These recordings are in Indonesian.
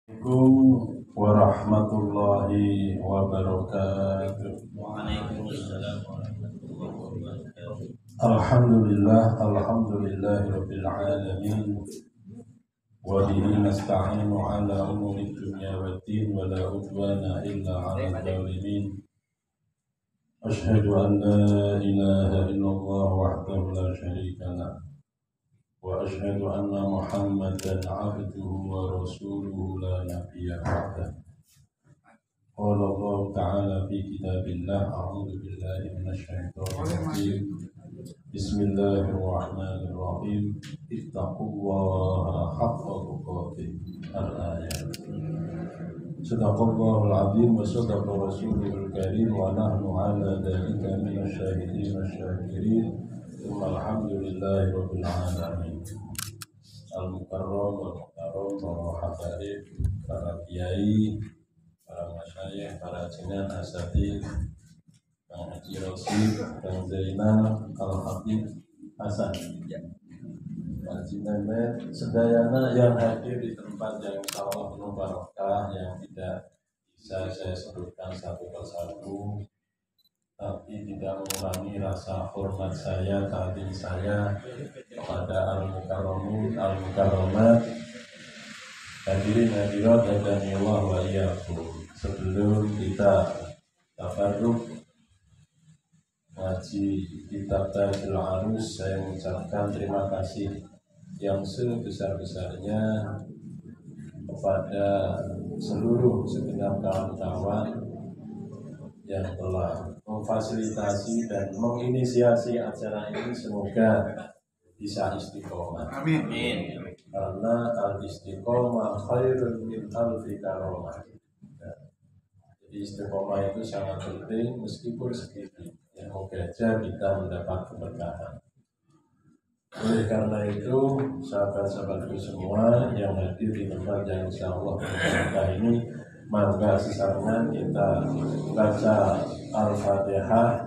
Assalamualaikum warahmatullahi wabarakatuh. Waalaikumsalam warahmatullahi wabarakatuh. Alhamdulillahirabbil alamin. Wa bihi nasta'inu ala umuri dunya waddin wa la udwana illa 'alal zalimin. Asyhadu an la ilaha illallah wahdahu la syarika lah. Wa asyhadu anna Muhammadan 'abduhu wa rasuluhu la nabiyya ba'dah. Qala Allah Ta'ala fi kitabillah, a'udzu billahi minasyaitonir rajim. Bismillahirrahmanirrahim. Ittaqullaha haqqa tuqatih. Al-ayat. Sadaqallahul azim wa sadaqa rasulul karim wa nahnu 'ala dzalika minasyahidin wasyakirin. Alhamdulillahi rabbil alamin. Al-mukarram wal mukarram para habaib, para kiai, para masyayikh, para jenengan asatidz, Kang Haji Rosid, Kang Zainal, Al-Habib Hasan, Haji Mehmet, sedayana yang hadir di tempat yang insyaallah penuh barokah, yang tidak bisa saya sebutkan satu persatu, tapi tidak mengurangi rasa hormat saya, ta'zim saya kepada al-mukarramun, al-mukarramat. Hadirin hadirat hadanillah wa iyyakum. Sebelum kita tabarruk ngaji kitab Tajul Arus, saya mengucapkan terima kasih yang sebesar-besarnya kepada seluruh segenap kawan-kawan yang telah memfasilitasi dan menginisiasi acara ini. Semoga bisa istiqomah. Amin. Karena al-istiqomah khairun min alfi karomah. Jadi istiqomah itu sangat penting meskipun sedikit. Yang moga kita mendapat keberkahan. Oleh karena itu, sahabat-sahabatku semua yang hadir di tempat yang insyaallah berkah ini, maka sesarengan kita baca Al-Fatihah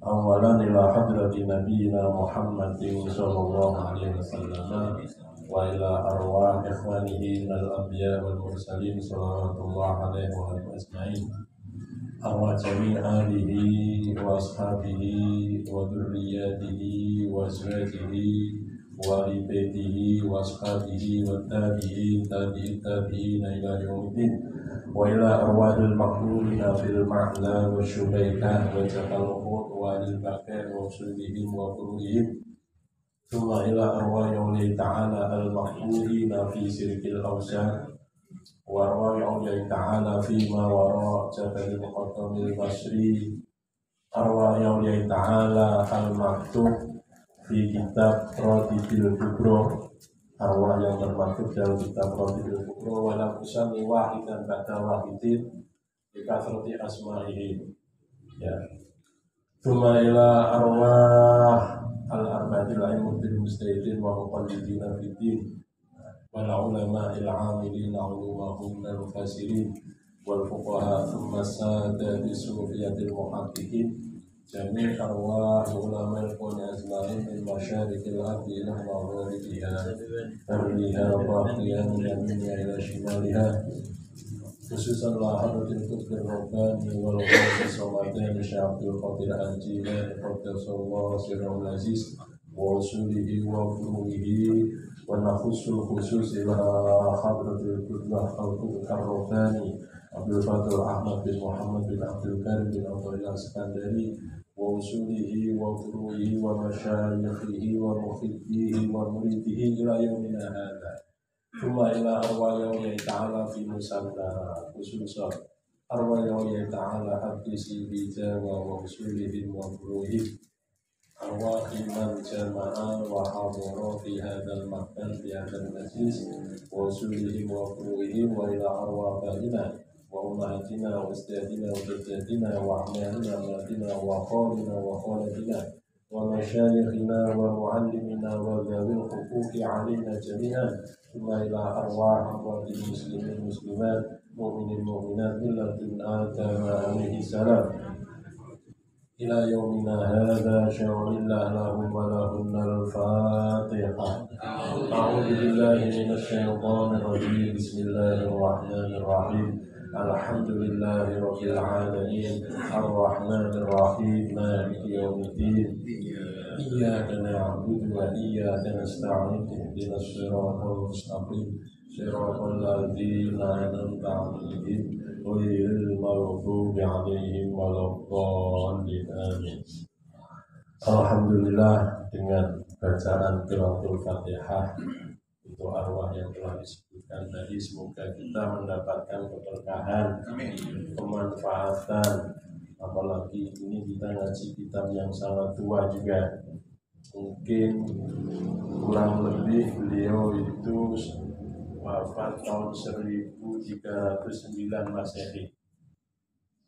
awalan ila hadrati nabiyina Muhammadin sallallahu alaihi wasallam wa ila arwah ikhwanihi minal anbiya wal mursalin sallallahu alaihi wa ajma'in arwah jami' alihi wa ashabihi wa dhurriyyatihi wa azwajihi wa li baitihi wa ashabihi wa tabi'in ila yaumiddin wa ila arwahil maqbulina fil ma'la wa syubaikah wa jatalhut wa lil bakar wa sulihim wa furuhim thumma ila arwah yawli ta'ala al maqbulina fi sirkil awsar wa arwah yawli ta'ala fi ma wara jabalil muqaddamil basri arwah yawli ta'ala al maktub fi kitab Ratibil Kubro, arwah yang termaktub dalam kitab Ratibil Kubro, walam usami wahidan ba'da wahidin bikathrati asma'ihi. Ya. Tsumma ila arwah al-arba'atil a'immatil mustahidin wa muqallidina fiddin wal ulama'il 'amilin 'ulumahum wal fasirin wal fuqaha thumma sadati sufiyatil muhaqqiqin jami' arwah ulama al-qawmi ajma'in min masyarikil ardi ila magharibiha tarliha baqiyan yaminha ila shimaliha khususan la hadratil qutbir rabbani wal ghawthi samadani syabdul qadir al-jilani qaddasallahu sirrul aziz wa usulihi wa furuhihi wa nakhusul khusus ila hadratil qutbah al-qutbir rabbani Abdul Fadl Ahmad bin Muhammad bin Abdul Karim bin Abdul Iskandari wa usulihi wa furuhihi wa masyayikhihi wa mukhibbihi wa muridihi ila yaumina hadha. Thumma ila arwah yawmi ta'ala fi musanna khususan arwah yawmi ta'ala hadisi bijawa wa usulihi wa furuhihi arwah iman jama'a wa hadara fi hadal makan fi hadal majlis wa usulihi wa furuhihi wa ila arwah baina wa umahatina wa ustadina wa jadadina wa ahmalina wa adina wa khalina wa khalatina wa masyayikhina wa muallimina wa zawil huquqi alina jami'an thumma ila arwah amwatil muslimin muslimat mu'minin mu'minat milladun Adam alaihi salam إلى يومنا هذا شرع الله لهم ولهن الفاتحة. أعوذ بالله من الشيطان الرجيم. بسم الله الرحمن الرحيم. الحمد لله رب العالمين الرحمن الرحيم مالك يوم الدين إياك نعبد وإياك نستعين اهدنا الصراط المستقيم صراط الذين أنعمت عليهم غير المغضوب عليهم ولا الضالين آمين. Alhamdulillah, dengan bacaan qiraatul Fatihah itu arwah yang telah disebutkan tadi, semoga kita mendapatkan keberkahan, kemanfaatan. Apalagi ini kita ngaji kitab yang sangat tua juga. Mungkin kurang lebih beliau itu wafat tahun 1309 Masehi.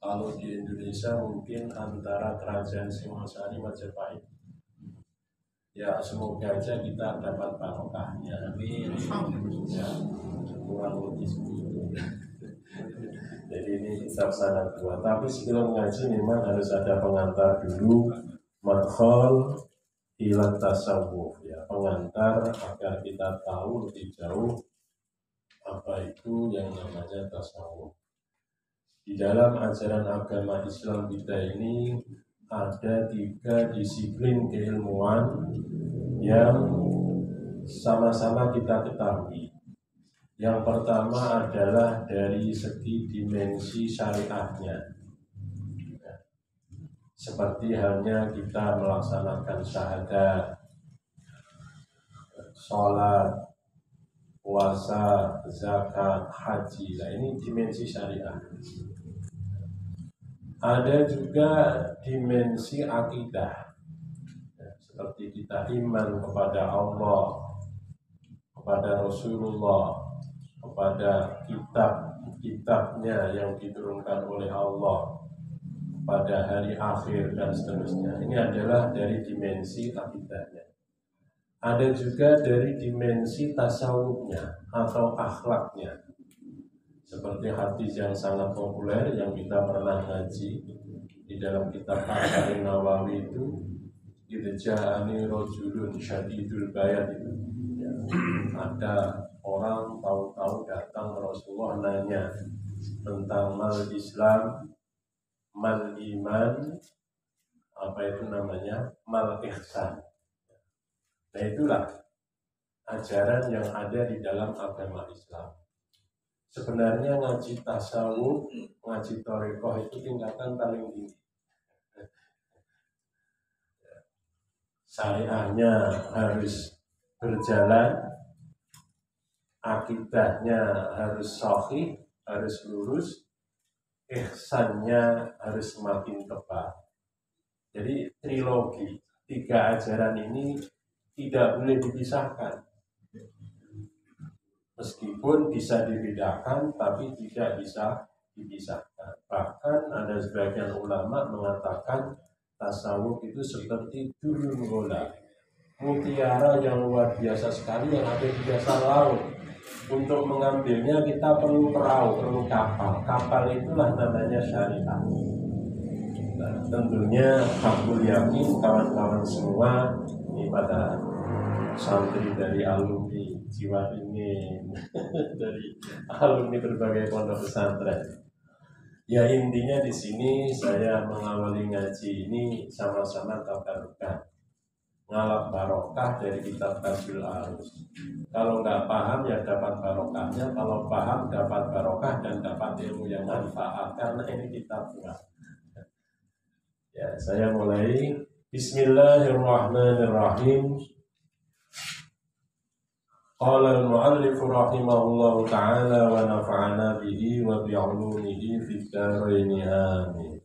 Kalau di Indonesia mungkin antara kerajaan Singosari Majapahit. Ya, semoga aja kita dapat barokahnya. Amin. Ya, kurang lebih segitu. Jadi ini kitab sangat tua. Tapi sebelum ngaji memang harus ada pengantar dulu, madkhal ila tasawuf, ya, pengantar agar kita tahu lebih jauh apa itu yang namanya tasawuf. Di dalam ajaran agama Islam kita ini ada 3 disiplin keilmuan yang sama-sama kita ketahui. Yang pertama adalah dari segi dimensi syariahnya. Seperti halnya kita melaksanakan syahadat, sholat, puasa, zakat, haji. Nah, ini dimensi syariah. Ada juga dimensi akidah, seperti kita iman kepada Allah, kepada Rasulullah, kepada kitab-kitabnya yang diturunkan oleh Allah, pada hari akhir dan seterusnya. Ini adalah dari dimensi akidahnya. Ada juga dari dimensi tasawufnya atau akhlaknya. Seperti hadis yang sangat populer yang kita pernah ngaji di dalam kitab Arba'in Nawawi itu, idja'ani rajulun syadidul bayat itu. Ya, ada orang tahu-tahu datang Rasulullah nanya tentang mal Islam, mal iman, apa itu namanya, mal ihsan. Nah, itulah ajaran yang ada di dalam agama Islam. Sebenarnya ngaji tasawuf, ngaji thariqah itu tingkatan paling tinggi. Syariahnya harus berjalan, akidahnya harus sahih, harus lurus, ihsannya harus semakin tepat. Jadi trilogi, 3 ajaran ini tidak boleh dipisahkan. Meskipun bisa dibedakan, tapi tidak bisa dipisahkan. Bahkan ada sebagian ulama mengatakan tasawuf itu seperti durun gola, mutiara yang luar biasa sekali yang ada di dasar laut. Untuk mengambilnya kita perlu perahu, perlu kapal. Kapal itulah namanya syariah. Nah, tentunya Abdul Yamin, kawan-kawan semua ini pada santri dari alumni jiwa ini dari alumni berbagai pondok pesantren. Ya, intinya di sini saya mengawali ngaji ini sama-sama tabarukah, ngalap barokah dari kitab Tasyul Arus. Kalau nggak paham ya dapat barokahnya, kalau paham dapat barokah dan dapat ilmu yang manfaat, karena ini kitabnya. Ya, saya mulai. Bismillahirrahmanirrahim. Qala al-mu'allif rahimahullahu ta'ala wa nafa'ana bihi wa bi'ulumihi fid dharain amin.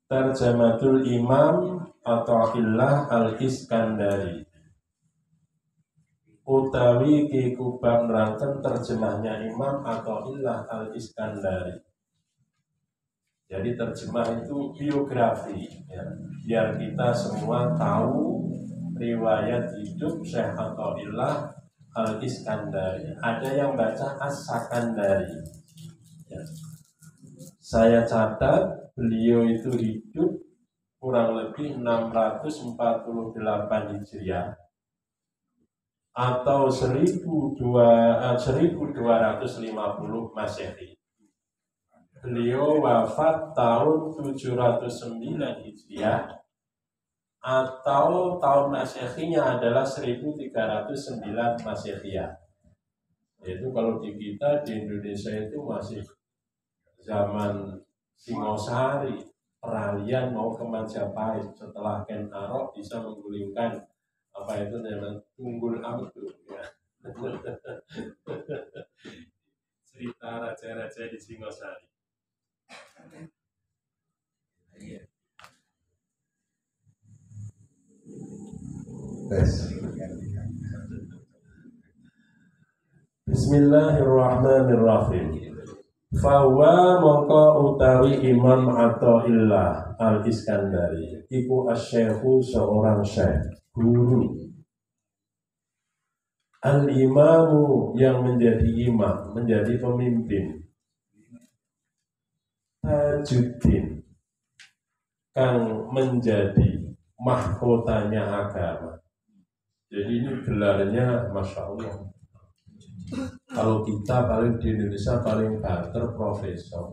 Tarjamatul Imam Athaillah Al-Iskandari. Utawi ki kubab nerangkan terjemahnya Imam Athaillah Al-Iskandari. Jadi terjemah itu biografi, ya, biar kita semua tahu riwayat hidup Syekh Athaillah Al-Iskandari. Ada yang baca As-Sakandari. Ya. Saya catat beliau itu hidup kurang lebih 648 Hijriah atau 1250 Masehi. Beliau wafat tahun 709 Hijriah atau tahun Masehinya adalah 1309 Masehiyah. Yaitu kalau di kita di Indonesia itu masih zaman Singosari, peralihan mau ke Majapahit, setelah Ken Arok bisa menggulingkan apa itu namanya Tunggul Amtu ya. Cerita raja-raja di Singosari. Bismillahirrahmanirrahim. Fawa mongko utawi Imam Athaillah Al-Iskandari iku asyekhu seorang syekh, guru. Al-imamu yang menjadi imam, menjadi pemimpin. Tajuddin kang menjadi mahkotanya agama. Jadi ini gelarnya Masya Allah. Kalau kita paling di Indonesia paling banter profesor.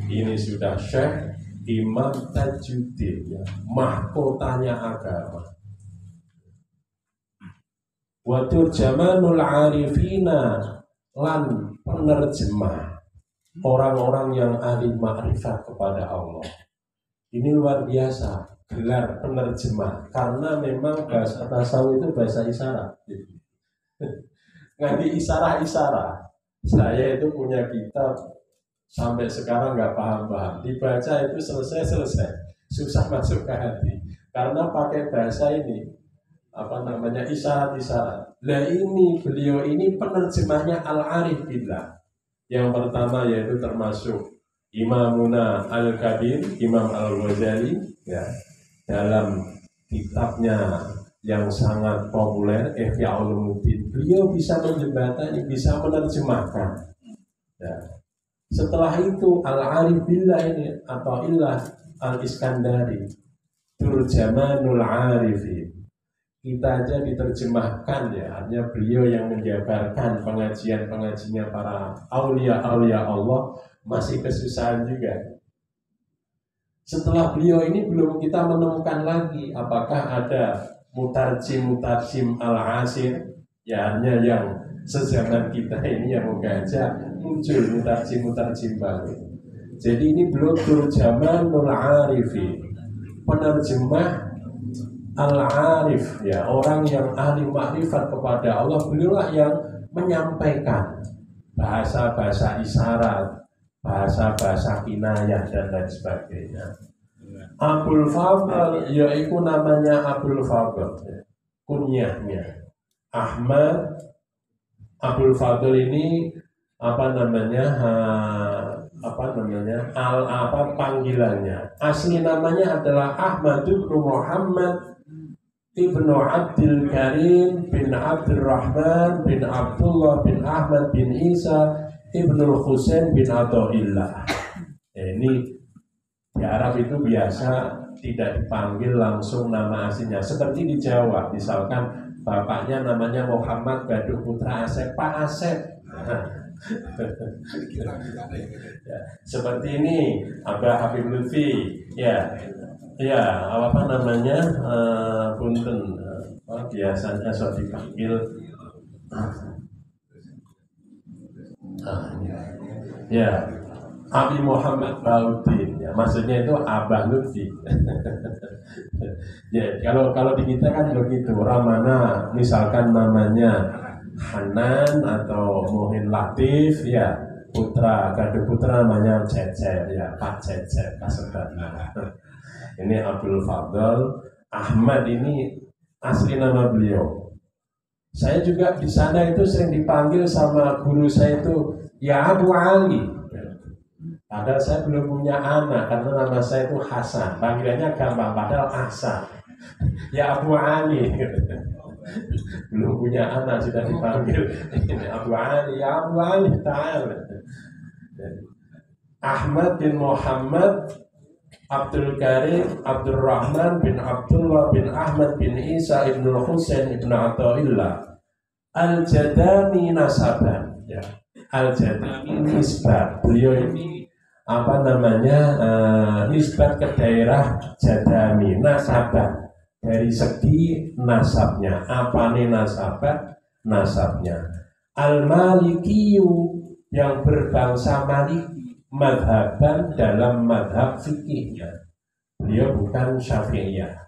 Ini sudah syekh, imam, tajuddin ya, mahkotanya agama. Wa turjamanul arifina lan penerjemah orang-orang yang ahli makrifat kepada Allah. Ini luar biasa gelar penerjemah karena memang bahasa tasawuf itu bahasa isyarat. Nganti isyarat. Saya itu punya kitab sampai sekarang nggak paham. Dibaca itu selesai, susah masuk ke hati karena pakai bahasa ini isyarat. Nah ini beliau ini penerjemahnya Al-Arif Billah. Yang pertama yaitu termasuk Imamuna Al-Kabir, Imam Al-Ghazali ya, dalam kitabnya yang sangat populer Ihya Ulumuddin, beliau bisa menjembatani, bisa menerjemahkan ya. Setelah itu Al-Arif Billah ini atau Illah Al-Iskandari Turjamanul Arifin, kita aja diterjemahkan ya, hanya beliau yang menjabarkan pengajian-pengajiannya para aulia Allah masih kesusahan juga. Setelah beliau ini belum kita menemukan lagi apakah ada mutarjim al-asir ya, hanya yang sezaman kita ini yang mengajak muncul mutarjim baru. Jadi ini belum turjamanul arifin, penerjemah Al-Arif ya, orang yang ahli makrifat kepada Allah. Beliaulah yang menyampaikan bahasa-bahasa isyarat, bahasa-bahasa kinayah dan lain sebagainya. Abul Fadl yaitu namanya Abul Fadl ya. Kunyahnya Ahmad. Abul Fadl ini panggilannya. Asli namanya adalah Ahmad bin Muhammad Ibnu Abdul Karim bin Abdurrahman bin Abdullah bin Ahmad bin Isa Ibnu Husain bin Athaillah. Ini di Arab itu biasa tidak dipanggil langsung nama aslinya. Seperti di Jawa, misalkan bapaknya namanya Muhammad Gaduh Putra Asep, Pak Asep. Ya, seperti ini Abah Habib Lutfi ya. Ya, punten biasanya sudah dipanggil ya Abi Muhammad Baudin ya, maksudnya itu Abah Lutfi. Ya, kalau di kita kan begitu, Ramana misalkan namanya Hanan atau Muhin Latif ya, putra Gaduh Putra namanya Cecep ya, Pak Cecep kasebatna. Ini Abdul Fadl. Ahmad ini asli nama beliau. Saya juga di sana itu sering dipanggil sama guru saya itu ya Abu Ali. Padahal saya belum punya anak karena nama saya itu Hasan. Panggilannya gampang padahal Hasan. Ya Abu Ali. Belum punya anak sudah dipanggil ini Abu Ali, ya Abu Ali ta'ala. Ahmad bin Muhammad Abdul Karim Abdurrahman bin Abdullah bin Ahmad bin Isa ibnul Husain ibn Athaillah Al-Jadami nasaban, ya. Al-Jadami nisbat. Beliau ini nisbat ke daerah Jadami, nasabah dari segi nasabnya. Apa nih nasabnya? Al-Malikiyu, yang berbangsa Maliki, madhaban dalam madhab fikihnya. Beliau bukan Syafi'iyah,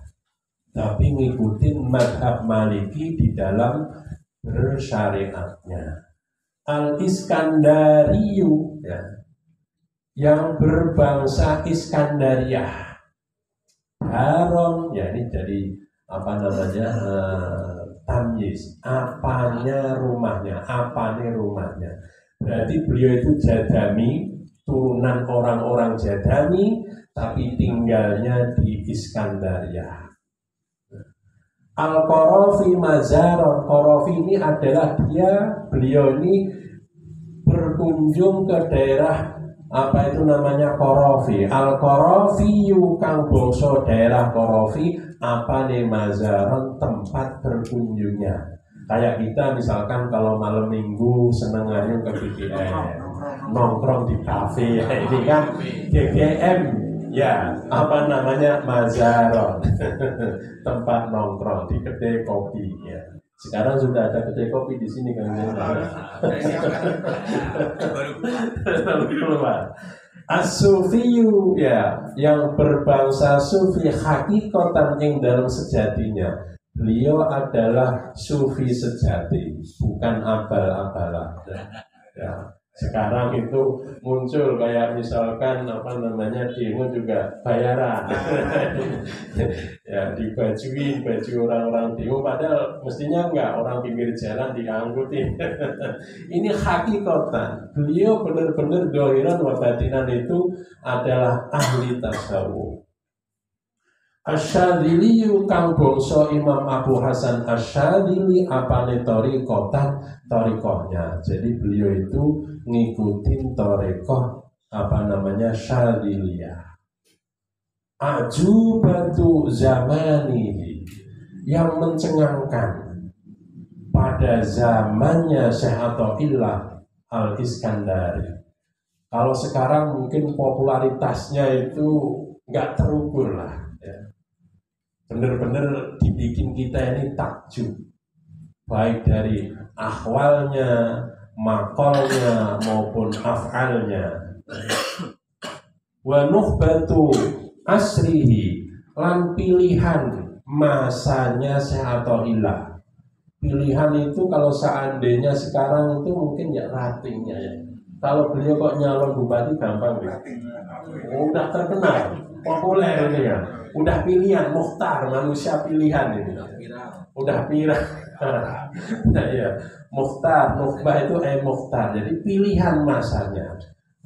tapi ngikutin madhab Maliki di dalam bersyariatnya. Al-Iskandariyu, ya, yang berbangsa Iskandariyah. Haron, ya ini jadi tamyiz, apanya rumahnya. Berarti beliau itu Jadami, turunan orang-orang Jadami, tapi tinggalnya di Iskandariyah. Al-Qarafi Mazaron, Qarafi ini adalah beliau ini berkunjung ke daerah Qarafi. Al-Qarafiyu kang bangsa daerah Qarafi, mazaron, tempat berkunjungnya. Kayak kita misalkan kalau malam minggu seneng ayu ke GGM, nongkrong di kafe, ini kan GGM, ya mazaron, tempat nongkrong di kedai kopi, ya. Sekarang sudah ada kedai kopi di sini kan? As-Sufiyu, ya, yang berbangsa Sufi hakikatan yang dalam sejatinya. Beliau adalah Sufi sejati, bukan abal-abalan. Ya. Sekarang itu muncul kayak misalkan demo juga bayaran. Ya, dibajuin baju orang-orang demo, padahal mestinya enggak, orang pinggir jalan diangkutin. Ini hakikatan. Beliau benar-benar dohiran wa batinan itu adalah ahli tasawuf. Asyadili kang bangsa Imam Abu Hasan Asyadili apane torikohnya. Jadi beliau itu ngikutin torikoh Syadiliyah. Ajubatu zamanihi, yang mencengangkan pada zamannya Syekh Athaillah Al-Iskandari. Kalau sekarang mungkin popularitasnya itu nggak terukur lah, ya. Benar-benar dibikin kita ini takjub, baik dari ahwalnya, makolnya maupun af'alnya. Wa nuhbatu asrihi, lan pilihan masanya Syekh Athaillah. Pilihan itu kalau seandainya sekarang itu mungkin ya ratingnya, ya. Kalau beliau kok nyalon bupati gampang, ya. Udah terkenal, populer ini ya. Udah pilihan, mukhtar, manusia pilihan ini. Udah viral. Nah, ya. Mukhtar, nukhbah itu mukhtar. Jadi pilihan masanya.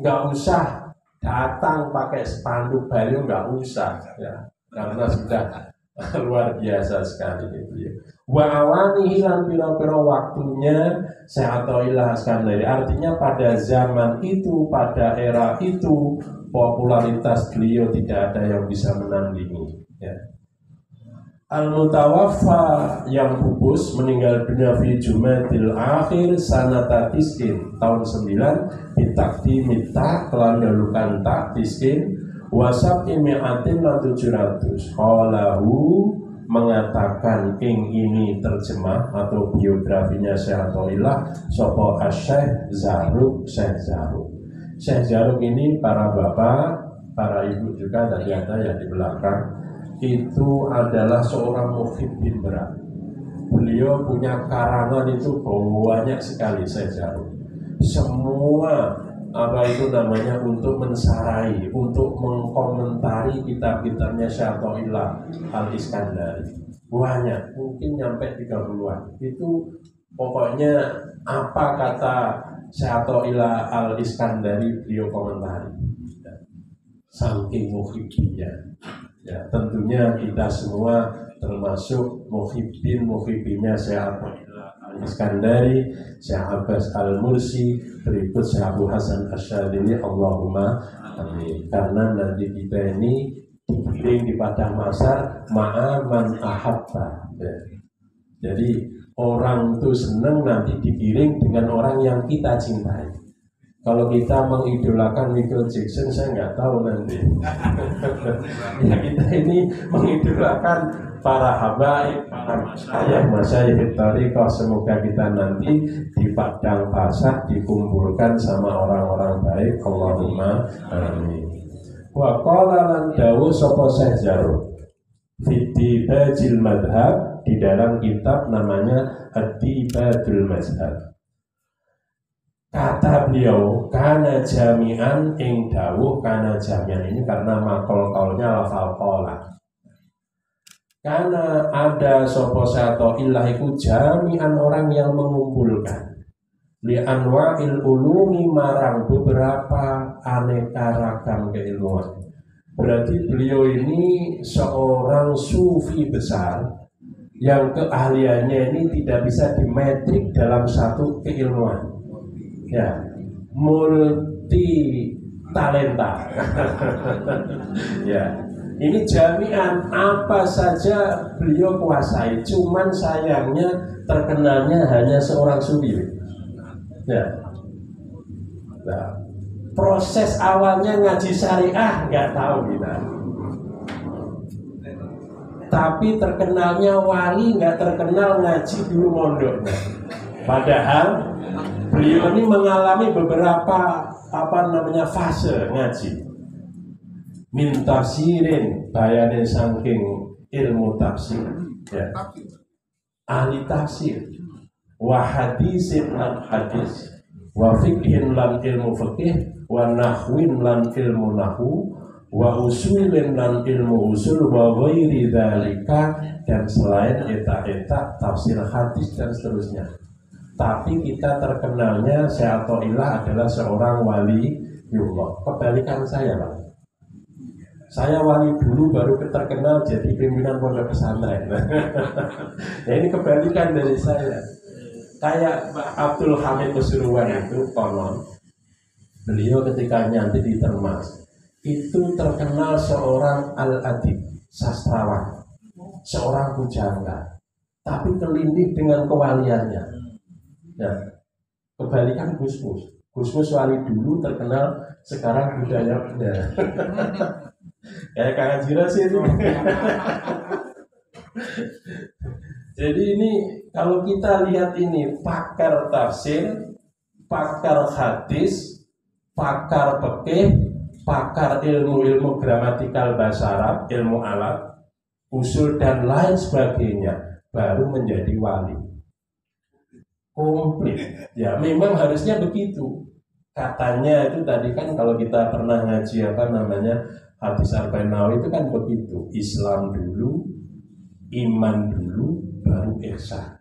Nggak usah datang pakai spanduk baliho, nggak usah, ya. Karena sudah luar biasa sekali itu, ya. Wa awanihi lan pira-pira waktunya Syekh Athaillah Iskandari. Artinya pada zaman itu, pada era itu, popularitas beliau tidak ada yang bisa menandingi, ya. Al-Mutawaffa, yang pupus, meninggal dunia fi Jumadil Akhir sanata tiskin, tahun 9, bitakdimi ta, kelan dalukan ta tiskin, wasab imi'atin lan 700. Qalahu, mengatakan ing ini terjemah atau biografinya Syekh Athaillah sapa Syekh Zarruq. Syekh Zarruq ini para bapak, para ibu juga tadi ada yang di belakang, itu adalah seorang muhibbin berat. Beliau punya karangan itu banyak sekali, Syekh Zarruq. Semua untuk mensarai, untuk mengkomentari kitab-kitabnya Syekh Athaillah Al-Iskandari. Banyak, mungkin nyampe 30-an. Itu pokoknya apa kata Syekh Athaillah Al-Iskandari beliau komentari. Saking muhibbinya. Ya, tentunya kita semua termasuk muhibbinnya Syekh Athaillah Al-Iskandari, Syekh Abbas Al-Mursi, berikut Syekh Abu Hasan Asyadili. Allahumma amin. Karena nanti kita ini digiring di padang mahsyar ma'aman ahabba. Ya. Jadi orang itu senang nanti digiring dengan orang yang kita cintai. Kalau kita mengidolakan Michael Jackson, saya nggak tahu nanti. Ya kita ini mengidolakan para habaib, para masyayikh thariqah. Semoga kita nanti di padang mahsyar dikumpulkan sama orang-orang baik. Allahumma amin. Wa qala lan dawu sapa Syekh Jarud fi bajil madhab, di dalam kitab namanya Ad-Dibajul Mazhab. Kata beliau, kana jami'an ing dawuh, kana jami'an ini karena makol-kolnya lafal qola. Karena ada sopo sato ilah iku jami'an, orang yang mengumpulkan li anwa'il ulumi, marang beberapa aneka ragam keilmuan. Berarti beliau ini seorang sufi besar yang keahliannya ini tidak bisa dimetrik dalam satu keilmuan. Ya, multi talenta. Ya, ini jami'an, apa saja beliau kuasai. Cuman sayangnya terkenalnya hanya seorang sufi. Ya. Nah, proses awalnya ngaji syariah nggak tahu kita. Tapi terkenalnya wali, nggak terkenal ngaji dulu mondoknya. Padahal beliau ini mengalami beberapa fase ngaji. Min tafsirin, bayanin saking ilmu tafsir, ya. Ahli tafsir, wa hadisin lan hadis, wa fiqhin lan ilmu fiqih, wa nahwin lan ilmu nahwu, wa usulin lan ilmu usul, wa ghairi dzalika, dan selain eta-eta tafsir hadis dan seterusnya. Tapi kita terkenalnya Syekh Athaillah adalah seorang waliullah. Kebalikan saya, Pak. Saya wali dulu baru terkenal jadi pimpinan pondok pesantren. Ya, ini kebalikan dari saya. Kayak Abdul Hamid Pasuruan itu konon, beliau ketika nyanti di Termas itu terkenal seorang al-adib, sastrawan, seorang pujangga, tapi terlindih dengan kewaliannya. Ya, kebalikan Gusmus. Gusmus wali dulu terkenal, sekarang budayanya. Kayak Kang Ajira sih itu. Jadi ini kalau kita lihat ini pakar tafsir, pakar hadis, pakar fikih, pakar ilmu-ilmu gramatikal bahasa Arab, ilmu alat, usul dan lain sebagainya, baru menjadi wali. Komplit. Ya, memang harusnya begitu. Katanya itu tadi kan kalau kita pernah ngaji hadis Arba'in Nawawi itu kan begitu. Islam dulu, iman dulu, baru ihsan.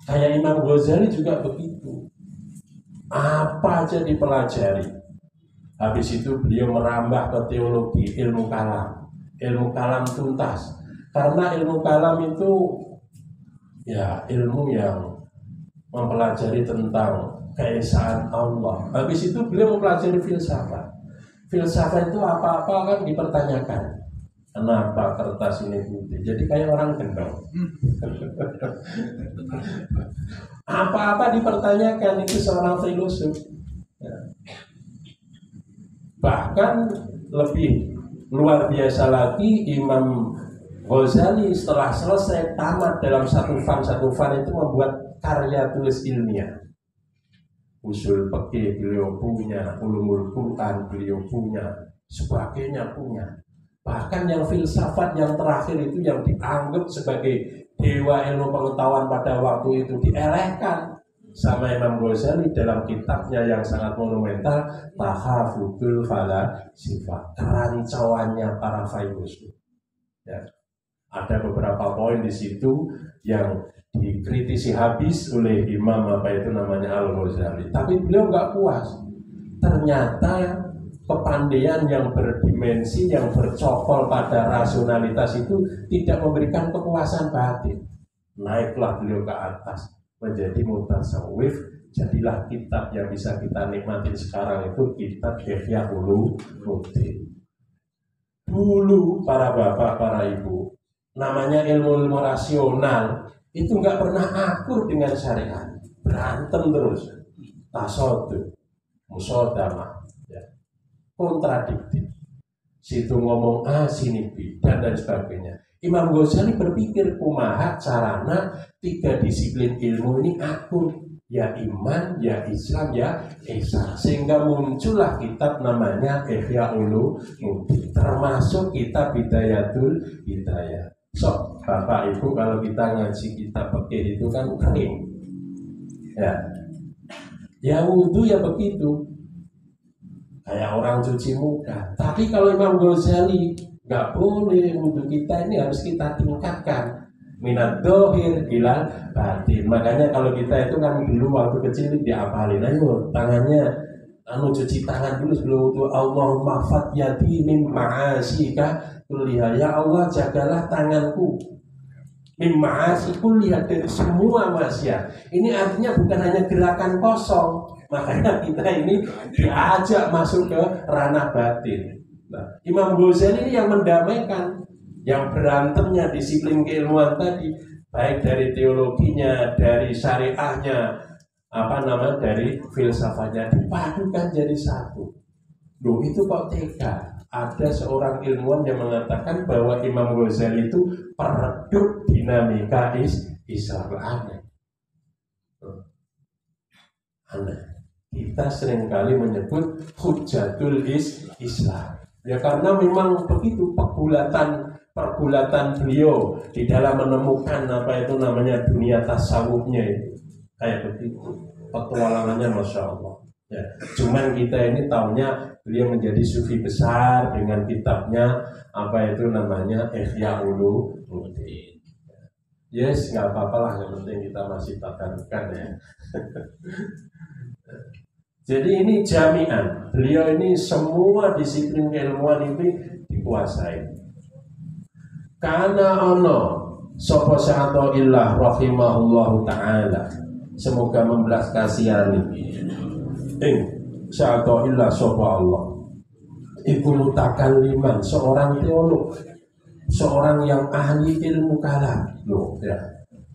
Kayak Imam Ghazali juga begitu. Apa aja dipelajari. Habis itu beliau merambah ke teologi, ilmu kalam. Ilmu kalam tuntas. Karena ilmu kalam itu ya ilmu yang mempelajari tentang keesaan Allah. Habis itu beliau mempelajari filsafat. Filsafat itu apa-apa kan dipertanyakan. Kenapa kertas ini putih? Jadi kayak orang gendong. Apa-apa dipertanyakan, itu seorang filosof. Ya. Bahkan lebih luar biasa lagi, Imam Ghazali setelah selesai tamat dalam satu fan itu membuat karya tulis ilmiah. Usul fikih beliau punya, ulumul Quran beliau punya, sebagainya punya. Bahkan yang filsafat yang terakhir itu yang dianggap sebagai dewa ilmu pengetahuan pada waktu itu dielehkan sama Imam Ghazali dalam kitabnya yang sangat monumental, Tahafudul Falasifah, kerancuannya para filosof. Ya. Ada beberapa poin di situ yang dikritisi habis oleh Imam Al-Ghazali. Tapi beliau nggak puas. Ternyata kepandaian yang berdimensi, yang bercokol pada rasionalitas itu tidak memberikan kepuasan batin. Naiklah beliau ke atas menjadi mutasawwif. Jadilah kitab yang bisa kita nikmatin sekarang itu kitab Ihya Ulumuddin. Dulu para bapak, para ibu, namanya ilmu rasional itu nggak pernah akur dengan syariat, berantem terus, tasawuf, musodamah, ya, kontradiktif. Situ ngomong A, sini B, dan sebagainya. Imam Ghazali berpikir kumaha carana 3 disiplin ilmu ini akur, ya iman, ya Islam, ya ihsan, sehingga muncullah kitab namanya Ihya Ulumuddin, termasuk kitab Bidayatul Hidayah. So, Bapak Ibu, kalau kita ngaji kitab fikih itu kan kering, ya wudhu ya begitu, kayak orang cuci muka. Tapi kalau Imam Ghazali nggak boleh, wudhu kita ini harus kita tingkatkan minat dohir ilal batin. Makanya kalau kita itu kan dulu waktu kecil diapalin, ayo tangannya cuci tangan dulu sebelum wudhu. Allahumma fat yadi min ma'asika kulliha, ya Allah jagalah tanganku min ma'asika kulliha, dari semua maksiat. Ini artinya bukan hanya gerakan kosong. Makanya kita ini diajak masuk ke ranah batin. Nah, Imam Ghazali ini yang mendamaikan, yang berantemnya disiplin keilmuan tadi, baik dari teologinya, dari syariahnya, dari filsafatnya, dipadukan jadi satu. Loh, itu kok tega? Ada seorang ilmuwan yang mengatakan bahwa Imam Ghazali itu peredup dinamika Islam. Aneh. Kita seringkali menyebut hujatul Islam, ya karena memang begitu pergulatan beliau di dalam menemukan dunia tasawufnya itu kayak begitu, petualangannya masya Allah. Ya, cuman kita ini tahunya beliau menjadi sufi besar dengan kitabnya Ihya Ulumuddin. Yes, nggak apa-apa lah, yang penting kita masih takarkan ya. Jadi ini jami'an, beliau ini semua disiplin keilmuan ini dikuasai. Karena ono sapa sa'ata illah rahimahullahu ta'ala, semoga membelas kasihani sa'ata illah sapa Allah, iku mutakalliman, seorang teolog, seorang yang ahli ilmu kalam,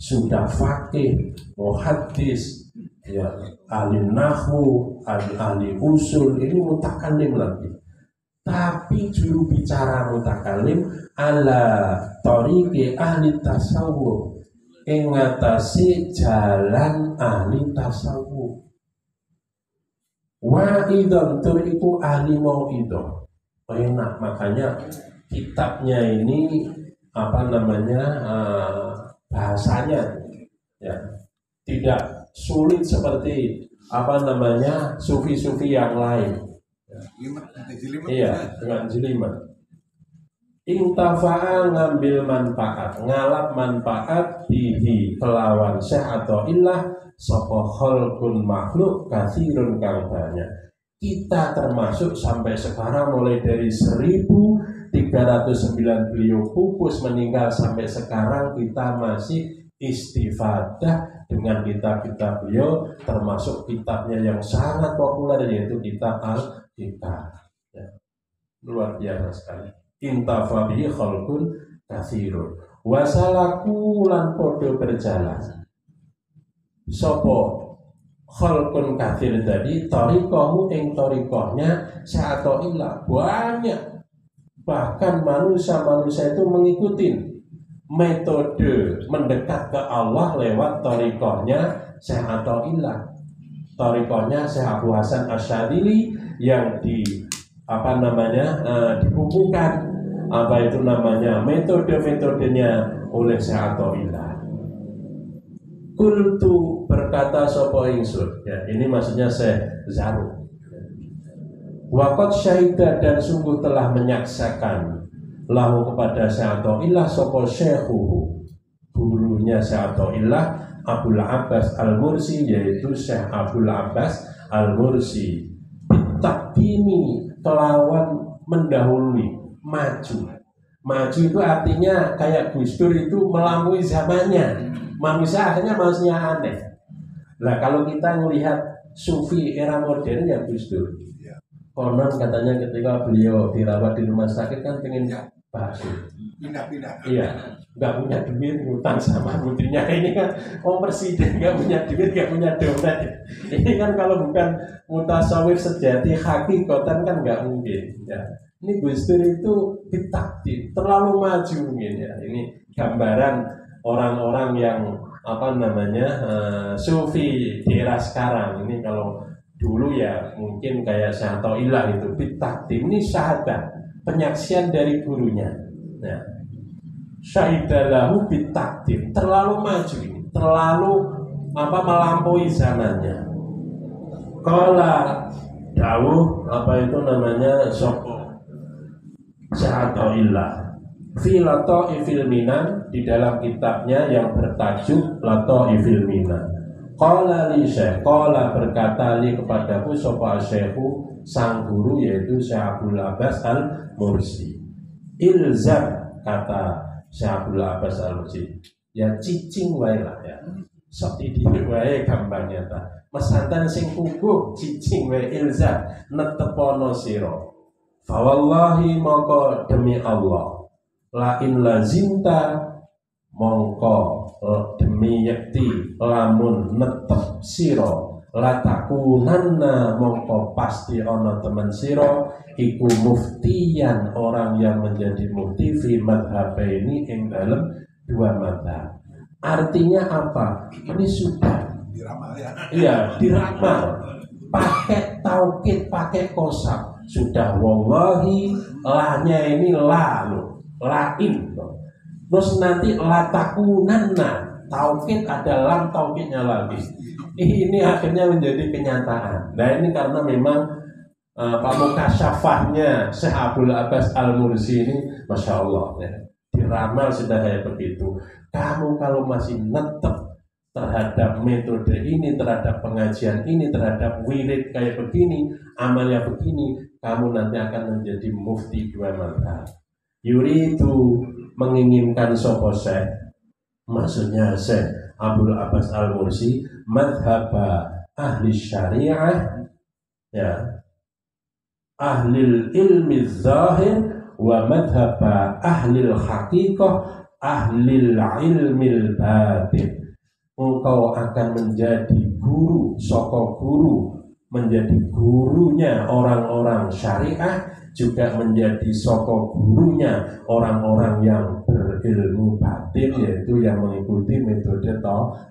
sudah faqih, muhaddis, ya, ahli nahwu, ahli usul, ini mutakallim lagi. Tapi juru bicara mutakallim ala tariqi ahli tasawuf, ingatasi jalan ahli tasawuf. Wa idon tur iku ahli mau'idah. Enak, makanya kitabnya ini bahasanya ya tidak sulit seperti sufi-sufi yang lain. Iya, dengan jelimet. Intafa'a ngambil manfaat, ngalap manfaat bihi kelawan syekh atau illah sapa khalqun makhluk katsirun kang banyak. Kita termasuk sampai sekarang mulai dari 1309 beliau pupus meninggal sampai sekarang kita masih istifadah dengan kitab-kitab beliau, termasuk kitabnya yang sangat populer yaitu kitab Al-Kitab. Ya. Luar biasa sekali. Intafa bihi khalqun katsirun. Wasalaku lan podo berjalan. Sopo khalqun katsir tadi tariqahu ing tariqahnya sa'atoillah banyak. Bahkan manusia-manusia itu mengikuti metode mendekat ke Allah lewat tariqahnya Syekh Athaillah, tariqahnya Syekh Abu Hasan Asyadzili yang dibukukan metode-metodenya oleh Syekh Athaillah. Kultu berkata sapa ingsun, ya ini maksudnya Syekh Zarruq. Waqad syahida dan sungguh telah menyaksikan lahu kepada Syekh Athaillah sapa syekhuhu, gurunya Syekh Athaillah Abul Abbas Al-Mursi, yaitu Syekh Abul Abbas Al-Mursi, bitakdimi kelawan mendahului, maju itu artinya kayak Gus Dur itu melampaui zamannya. Manusia akhirnya aneh. Nah kalau kita melihat sufi era modern ya Gus Dur, Konon katanya ketika beliau dirawat di rumah sakit kan pengen bakso. Pindah-pindah. Iya, nggak punya duit ngutang sama putrinya ini kan, presiden nggak punya duit, nggak punya dompet. Ini kan kalau bukan mutasawif sejati hakikatan kan nggak mungkin. Ya. Ini Gus Dur itu ditakdir, terlalu maju mungkin ya. Ini gambaran orang-orang yang sufi di era sekarang. Ini kalau dulu ya mungkin kayak Syahtoilah itu ditakdir. Ini syahadat, penyaksian dari gurunya. Ya. Syahidalahu bitakdir, terlalu maju ini, terlalu melampaui zamannya. Kala dawuh Syahatoillah fi lataifil minan, di dalam kitabnya yang bertajuk Lataifil Minan. Qala li syekh, qala berkata li kepadaku sapa syekhu sang guru yaitu Syekh Abdul Abbas Al-Mursi. Ilzam, kata Syekh Abdul Abbas Al-Mursi, ya cicing wae lah ya. Sok didik wae gampangnya ta. Mesantan sing kukuh cicing wae ilzam netepono sira. Fa wallahi maka demi Allah, la in lazimta mongko demi yakti lamun netep sira, la takunanna mongko pasti ana temen sira iku muftiyan, orang yang menjadi mufti fi madhabaini ing dalam dua madhab. Artinya apa? Ini sudah Diramal ya. iya diramal, pakai taukid, pakai kosam. Sudah wallahi, lahnya ini la loh, lain loh. Terus nanti la takunanna, taukid ada lam taukidnya lagi. Ini akhirnya menjadi kenyataan. Nah ini karena memang mukasyafahnya Syekh Abdul Abbas Al-Mursi ini Masya Allah ya. Diramal sudah kayak begitu. Kamu kalau masih netep terhadap metode ini, terhadap pengajian ini, terhadap wirid kayak begini, amalnya begini, kamu nanti akan menjadi mufti dua madhab. Yuridu menginginkan sopo Syekh, maksudnya Syekh Abdul Abbas Al-Mursi, madhaba ahli syariah ya, ahlil ilmi zahir, wa madhaba ahlil haqiqah, ahlil ilmil batin. Engkau akan menjadi guru, soko guru, menjadi gurunya orang-orang syariah, juga menjadi soko gurunya orang-orang yang berilmu batin, yaitu yang mengikuti metode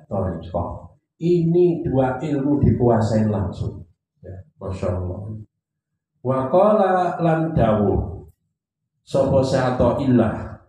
thariqah. Ini dua ilmu dikuasai langsung ya, Masya Allah. Wa qala lan dawuh sapa Syahtoilah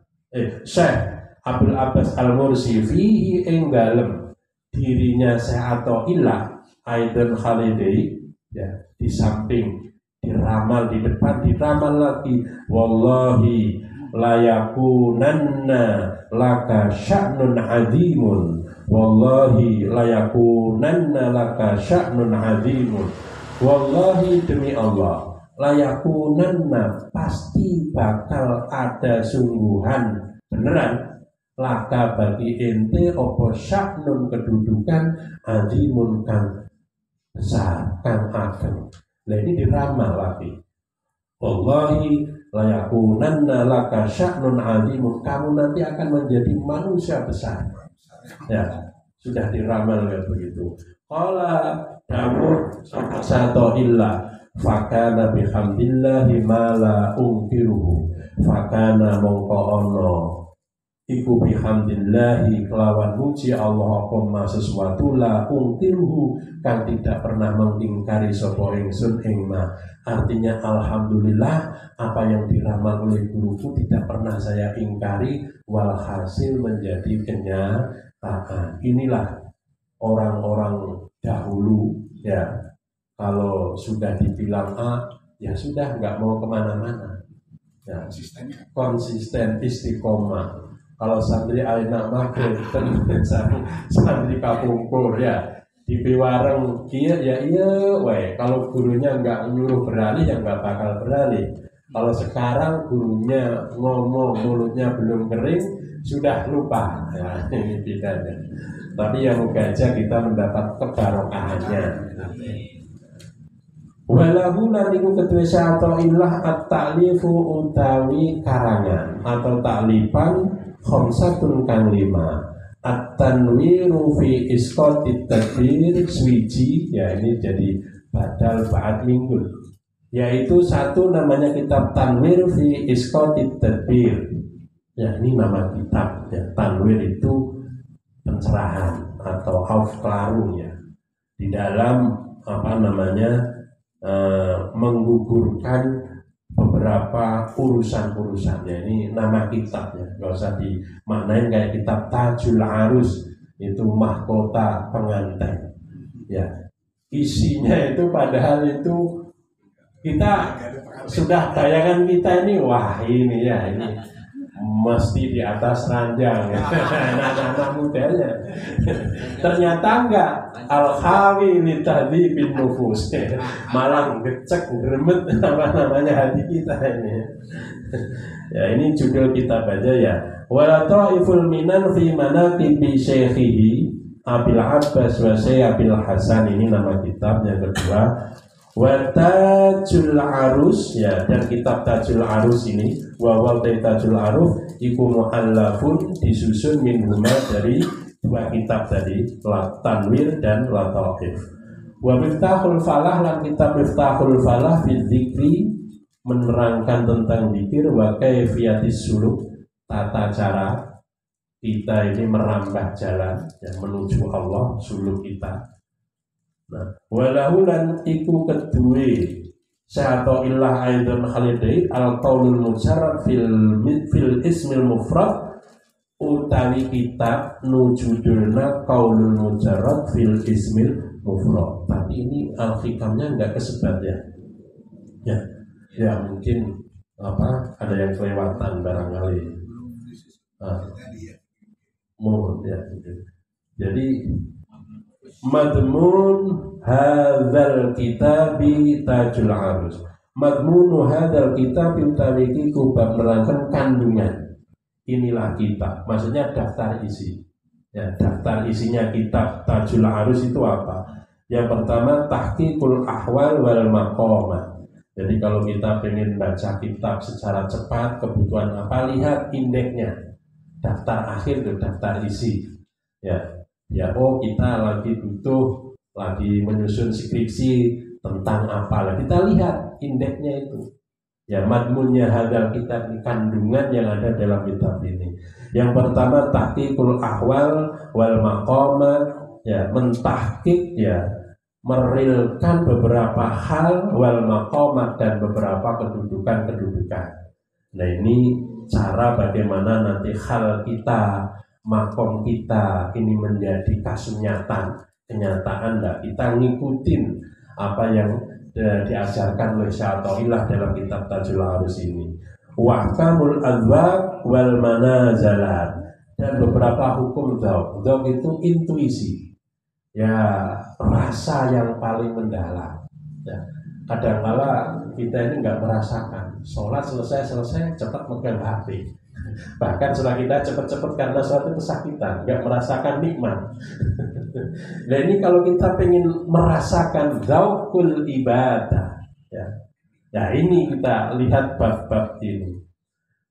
Syekh Abdul Abbas Al-Mursi fihi ing dalem dirinya Syekh Athaillah Aidan Khalidai ya, di samping diramal, di depan diramal lagi, wallahi layakunanna laka sya'nun azimun, wallahi layakunanna laka sya'nun azimun, wallahi demi Allah, layakunanna pasti bakal ada sungguhan beneran, laka bagi ente opo sya'nun kedudukan, azimun kang besar, kang ageng. Nah ini diramal lagi, wallahi layakunanna laka sya'nun azimun, kamu nanti akan menjadi manusia besar ya, sudah diramal kayak begitu. Qala dawuh Syahtoilah fakana bihamdillahi ma la unkiruhu, fakana mongko ono iku bihamdillahi kelawan muji Allah apa sesuatu la unkiruhu kang tidak pernah mengingkari sapa ingsun ing ma. Artinya alhamdulillah apa yang diramal oleh guruku tidak pernah saya ingkari, walhasil menjadi kenyataan. Inilah orang-orang dahulu ya, kalau sudah dibilang A ya sudah, nggak mau kemana-mana ya, konsisten istiqomah. Kalau santri aina makin santri kapungkur ya, di wareng kia ya iya wae. Kalau gurunya nggak nyuruh beralih ya nggak bakal beralih. Kalau sekarang gurunya ngomong mulutnya belum kering sudah lupa ya, ini bedanya. Tapi ya moga aja kita mendapat kebarokahannya. Walahu lan iku kedue Syata'illah at-ta'lifu utawi karangan atau ta'lifan khamsatun kang 5 at-tanwiru fi isqatit tadbir swiji, ya ini jadi badal ba'd minggul, yaitu satu namanya kitab Tanwir fi isqatit tadbir, ya ini nama kitab ya. Tanwir itu pencerahan atau aufklärung ya, di dalam menggugurkan beberapa urusan-urusan ya. Ini nama kitab ya, nggak usah dimaknain kayak kitab Tajul Arus itu mahkota pengantin ya. Isinya itu padahal itu kita sudah bayangan kita ini, wah ini ya, ini mesti di atas ranjang ya. Anak-anak mudanya ternyata enggak, al-khawi li tahdhibin nufus, malah ngecek gremet hati kita ini ya. Ini judul kitab aja ya, wala ta'iful minan fi manaqibi syekhihi Abil Abbas wa Abil Hasan, ini nama kitab yang kedua. Wa Tajul Arus ya, dan kitab Tajul Arus ini wa Tajul Aruf iku muallafun disusun min huma dari dua kitab tadi, Tanwir dan Lataif. Wa Miftahul Falah lan kitab Miftahul Falah fi dzikri menerangkan tentang zikir wa kaifiyatis suluk, tata cara kita ini merambah jalan yang menuju Allah, suluk kita. Nah, walahu lan iku kedue Syata'illah aidan khalidai al-qaulul mujarrad fil ismil mufrad, utawi kitab nujudulna qaulul mujarrad fil ismil mufrad. Tapi ini al-hikamnya enggak kesebat ya. Ya mungkin ada yang kelewatan barangkali. Ya. Jadi madmun hadzal kitabi Tajul Arus. Madmunu hadzal kitabi utawi iku bab nerangkan kandungan. Inilah kitab. Maksudnya daftar isi. Ya, daftar isinya kitab Tajul Arus itu apa? Yang pertama tahqiqul ahwal wal maqamat. Jadi kalau kita pengen baca kitab secara cepat, kebutuhan apa? Lihat indeksnya. Daftar akhir itu daftar isi. Ya, oh kita lagi menyusun skripsi tentang apa, kita lihat indeksnya itu. Ya, madmunnya hadal kitab, kandungan yang ada dalam kitab ini. Yang pertama tahqiqul ahwal wal maqamat, ya mentahqiq ya, merilkan beberapa hal wal maqamat dan beberapa kedudukan. Nah, ini cara bagaimana nanti hal kita, makom kita ini menjadi kasunyatan, kenyataan. Kita ngikutin apa yang diajarkan oleh Syata'illah dalam kitab Tajul Arus ini. Wahkamul adwaq wal manazalat, dan beberapa hukum dzauq itu intuisi ya, rasa yang paling mendalam ya. Kadang-kala kita ini nggak merasakan, sholat selesai cepat megang HP, bahkan setelah kita cepat karena suatu kesakitan, nggak merasakan nikmat. Nah, ini kalau kita pengen merasakan dzauqul ibadah ya, ini kita lihat bab-bab ini.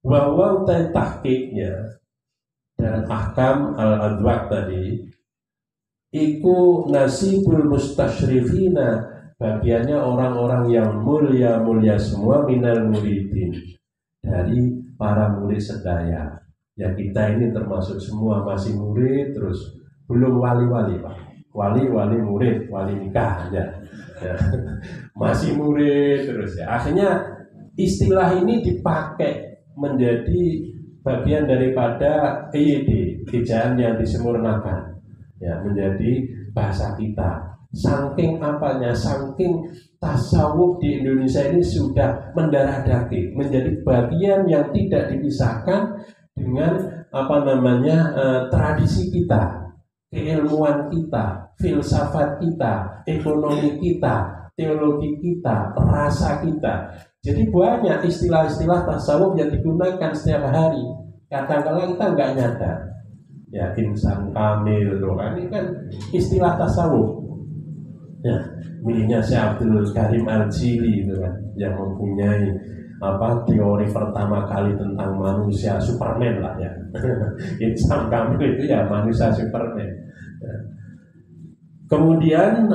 Wa tahqiqnya dan ahkam al-adwaq tadi iku nasibul mustasyrifina, bagiannya orang-orang yang mulia semua, minal muridin, dari para murid sedaya. Ya, kita ini termasuk semua masih murid, terus belum wali-wali Pak. Wali murid, wali nikah ya. Masih murid terus ya. Akhirnya istilah ini dipakai menjadi bagian daripada EYD, ejaan yang disempurnakan ya, menjadi bahasa kita. Saking apanya, saking tasawuf di Indonesia ini sudah mendarah daging, menjadi bagian yang tidak dipisahkan dengan tradisi kita, keilmuan kita, filsafat kita, ekonomi kita, teologi kita, rasa kita. Jadi banyak istilah-istilah tasawuf yang digunakan setiap hari. Kadang-kadang kita nggak nyadar. Ya, insan kamil, ini kan istilah tasawuf. Ya, miliknya Syekh Abdul Karim Al-Jili itu kan, yang mempunyai teori pertama kali tentang manusia Superman lah ya. Islam kami itu ya manusia Superman. Kemudian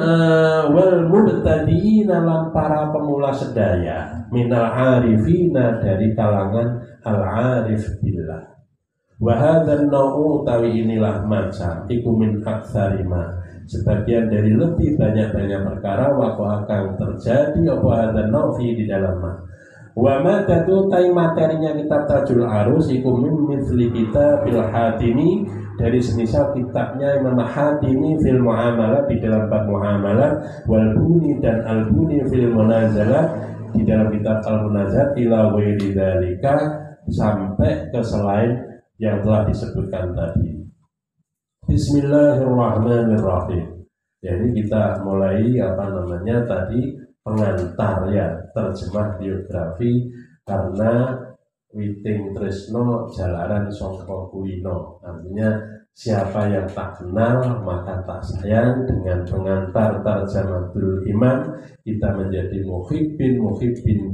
wal mubtadiina lan para pemula sedaya minal arifina dari kalangan al-arif billah. Wa hadzal nau'u tawi inilah macam iku min aktsarima, sebagian dari lebih banyak perkara waqa'a akan terjadi apa hadzal nau'u di dalamnya. Wa ma tatutai materinya kitab Tajul Arus iku min mithli kitabil Hatimi, dari semisal kitabnya Imam Hatimi fil muamalah di dalam bab muamalah, wal Buni dan al Buni fil munazalah di dalam kitab al munazat, ila ghairi dzalika sampai ke selain yang telah disebutkan tadi. Bismillahirrahmanirrahim. Jadi kita mulai tadi pengantar ya, terjemah biografi, karena Witing Tresno jalaran songko kulino, artinya siapa yang tak kenal maka tak sayang. Dengan pengantar Tarjamatul Imam kita menjadi muhibbin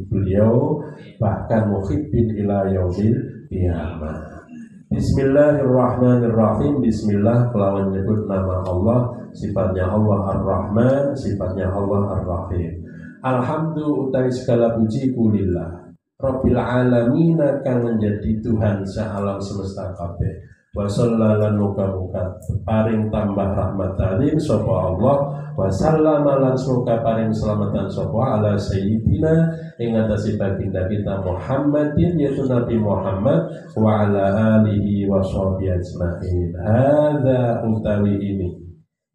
beliau, bahkan muhibbin ila yaumil qiyamah. Bismillahirrahmanirrahim. Bismillah kelawan menyebut nama Allah, sifatnya Allah Ar-Rahman, sifatnya Allah Ar-Rahim. Alhamdulillah utai segala puji kulillah Rabbil alamin, akan menjadi Tuhan sealam semesta kabeh. Wa sallallahu muka-muka paring tambah rahmat talim sapa Allah, wa sallama lan semoga paring selamatan sapa ala sayyidina ing atase baginda kita Muhammadin, yaitu Nabi Muhammad, wa ala alihi wa sahbihi ajmain. Hadza utawi ini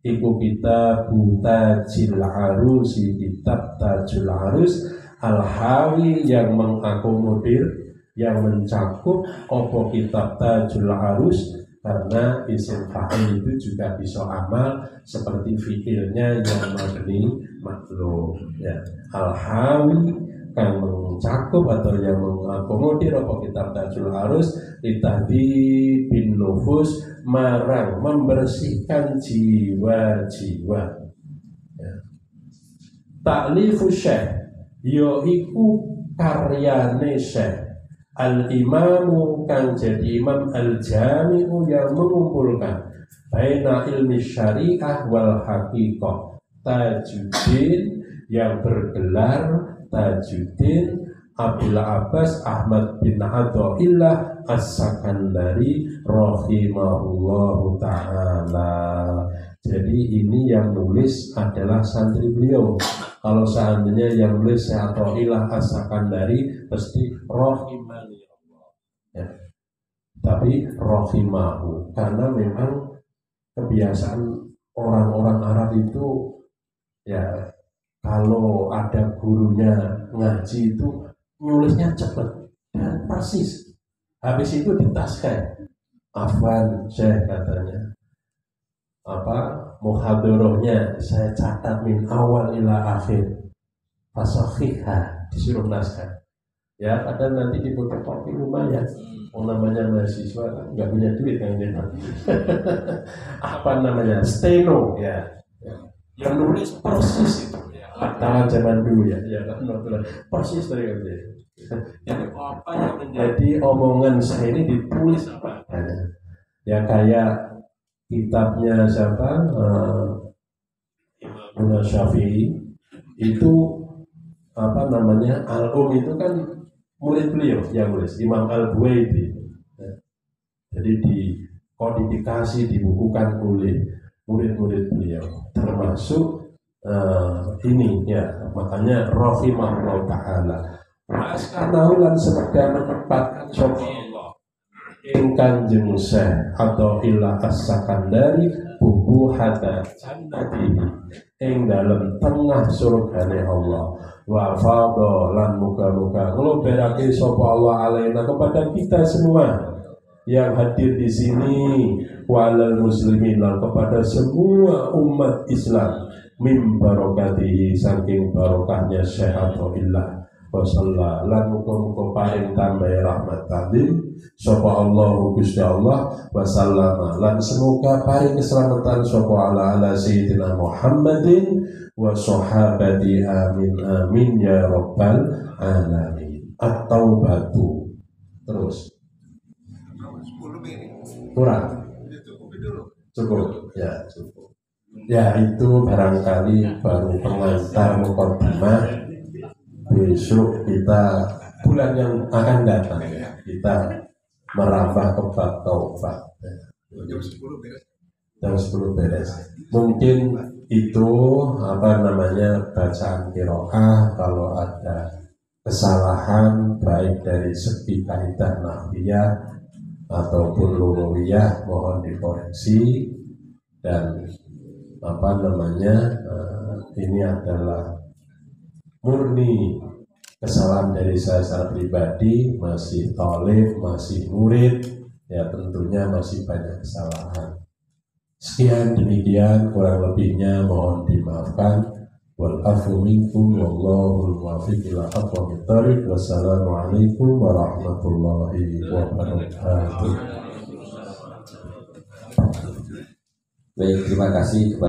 iku kitab Tajul Arus, kitab Tajul Arus al-hawi yang mengakomodir, yang mencakup opo kitab Tajul Arus, karena isim fa'il itu juga bisa amal seperti fi'ilnya yang mabni maklum ya. Al-hawi yang mencakup atau yang mengakomodir opo kitab Tajul Arus litahdi bin nufus, marang membersihkan jiwa-jiwa ya. Ta'lifu syekh yaiku karyane Syekh Al-Imamu kang jadi imam Al-Jami'u yang mengumpulkan baina ilmi syariah wal haqiqah, Tajuddin yang bergelar Tajuddin Abdul Abbas Ahmad bin Athaillah As-Sakandari rahimahullahu ta'ala. Jadi ini yang nulis adalah santri beliau. Kalau seandainya yang nulis Athaillah As-Sakandari pasti rahimani Allah ya. Tapi rahimahu, karena memang kebiasaan orang-orang Arab itu ya, kalau ada gurunya ngaji itu nulisnya cepat dan persis. Habis itu ditaskan. Afwan Syekh katanya, muhadharahnya saya catat min awal ila akhir, fasahihah, disuruh naskah ya. Kadang nanti di fotokopi lumayan, namanya mahasiswa kan nggak punya duit kan dia. Steno ya, yang nulis persis itu ya, tangan zaman dulu ya, persis dari itu. Jadi apa yang menjadi omongan saya ini ditulis apa ya, kayak kitabnya siapa, Imam Syafi'i itu Al-Um itu kan murid beliau yang nulis, Imam Al-Buwaiti. Jadi dikodifikasi, dibukukan oleh murid-murid beliau, termasuk ini ya, makanya rahimahullah ta'ala. Askanaulan sekedar menempatkan Allah ing Kanjeng Syekh Athaillah As-Sakandari bubuhata jannatihi ing dalam tengah surgane Allah, wa fadha lan muga-muga ngloberake sapa Allah alaina kepada kita semua yang hadir di sini, walal muslimin lan kepada semua umat Islam, mim barokatihi saking barokahnya Syekh Athaillah wasallallahu lan muga-muga paring tambah rahmat talim sapa Allah Gusti Allah wasallama lan semoga paring keselamatan sapa ala sayyidina Muhammadin wa sahabati amin amin ya rabbal alamin. At-taubatu. Terus 10 menit. kurang Ya, cukup dulu. cukup ya cukup ya, itu barangkali baru pengantar mukadimah. Besok kita bulan yang akan datang kita merambah ke bab taubat. Jam 10 beres. Jam 10 beres. Mungkin itu bacaan qiraah. Kalau ada kesalahan baik dari segi kaidah nahwiyah ataupun lughawiyah mohon dikoreksi. Dan ini adalah murni kesalahan dari saya secara pribadi, masih thalib, masih murid, ya tentunya masih banyak kesalahan. Sekian demikian, kurang lebihnya mohon dimaafkan. Wal afu minkum wallahu muwaffiq ila aqwamit thariq. Wassalamualaikum warahmatullahi wabarakatuh. Baik, terima kasih kepada